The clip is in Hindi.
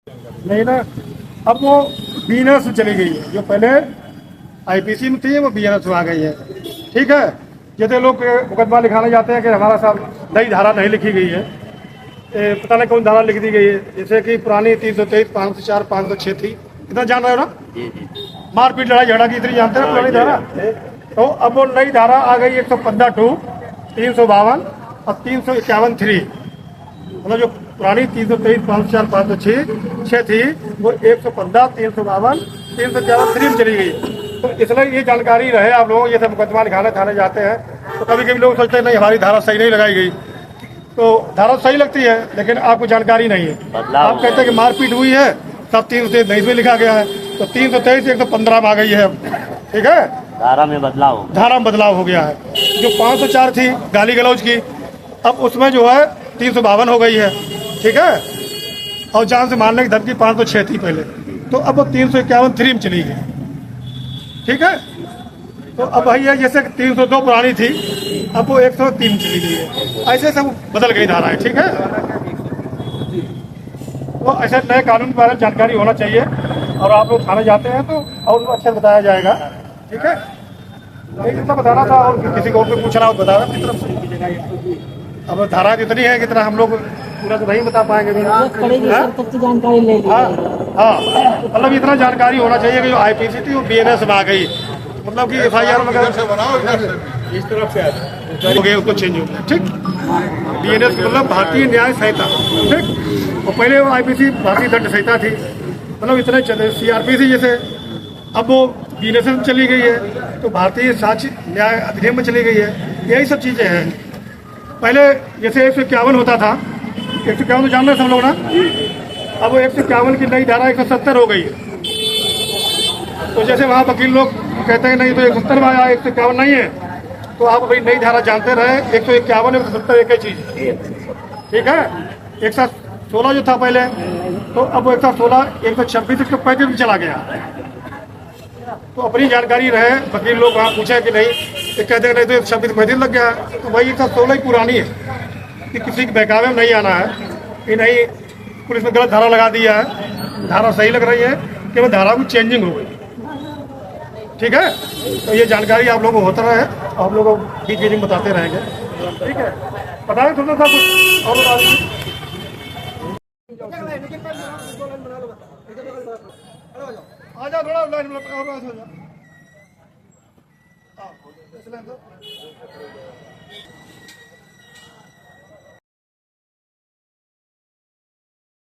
नहीं ना, अब वो बीएनएस में चली गई है। जो पहले आईपीसी में थी वो बीएनएस में आ गई है। ठीक है, जैसे लोग मुकदमा लिखाने जाते हैं कि हमारा साहब नई धारा नहीं लिखी गई है, पता नहीं कौन धारा लिख दी गई है। जैसे कि पुरानी 323, 504, 506 थी, इतना जान रहे हो ना। मारपीट लड़ाई झगड़ा की इतनी जानते हैं पुरानी धारा। तो अब वो नई धारा आ गई 115(2), 352 और 351(3). मतलब जो पुरानी 323, 504, 506 थी वो 115, 352, 351(3) में चली गई। तो इसलिए ये जानकारी रहे आप लोगों, ये सब मुकदमा लिखाने थाने जाते हैं तो कभी कभी लोग सोचते हैं नहीं हमारी धारा सही नहीं लगाई गई। तो धारा सही लगती है लेकिन आपको जानकारी नहीं है। आप कहते हैं कि मारपीट हुई है, तब 323 में लिखा गया है, तो 323 115 में आ गई है। ठीक है, धारा में बदलाव हो गया है। जो 504 थी गाली गलौज की, अब उसमें जो है 352 हो गई है। ठीक है, और जान से मारने की धमकी 506 थी पहले, तो अब वो 351(3) में चली गई। ठीक है, तो अब वही है जैसे 302 पुरानी थी, अब वो 103 चली गई है। ऐसे सब बदल गई धाराएं। ठीक है, तो ऐसे नए कानून के बारे में जानकारी होना चाहिए, और आप लोग थाने जाते हैं तो और उनको अच्छे से बताया जाएगा। ठीक है, यही जितना बताना था, और किसी को और भी पूछना हो बताना अपनी तरफ से। अब धारा जितनी है कितना हम लोग पूरा तो नहीं बता पाएंगे। जानकारी ले ली। हाँ, मतलब इतना जानकारी होना चाहिए कि जो आईपीसी थी वो बीएनएस में आ गई, मतलब कि एफआईआर वगैरह इस तरफ से हो गया, उसको चेंज हो गया। ठीक, बीएनएस मतलब भारतीय न्याय संहिता। ठीक, और पहले वो आईपीसी भारतीय दंड संहिता थी, मतलब इतने चले सीआरपीसी जैसे, अब वो बीएनएस में चली गई है, तो भारतीय साक्ष्य न्याय अधिनियम में चली गई है। यही सब चीज़ें हैं। पहले जैसे 151 होता था, 151 तो जान रहे सब लोग ना, अब वो 151 की नई धारा 170 हो गई है। तो जैसे वहाँ वकील लोग कहते हैं नहीं तो 170 में आया, 151 नहीं है, तो आप भाई नई धारा जानते रहे, 151 170 एक ही चीज़। ठीक है, 116 जो था पहले, तो अब 116, 126, 135 में चला गया। तो अपनी जानकारी रहे, वकील लोग वहाँ पूछे कि नहीं, एक कहते हैं नहीं तो 26 35 लग गया, तो भाई 116 ही पुरानी है कि किसी के बहकावे में नहीं आना है कि नहीं पुलिस ने गलत धारा लगा दिया है, धारा सही लग रही है, केवल धारा की चेंजिंग हो गई। ठीक है, तो ये जानकारी आप लोगों को होता रहे, आप लोगों को बीच बीच में बताते रहेंगे। ठीक है, पता है थोड़ा सा कुछ और बता दीजिए। आ जाओ थोड़ा लाइन में और हो जाओ।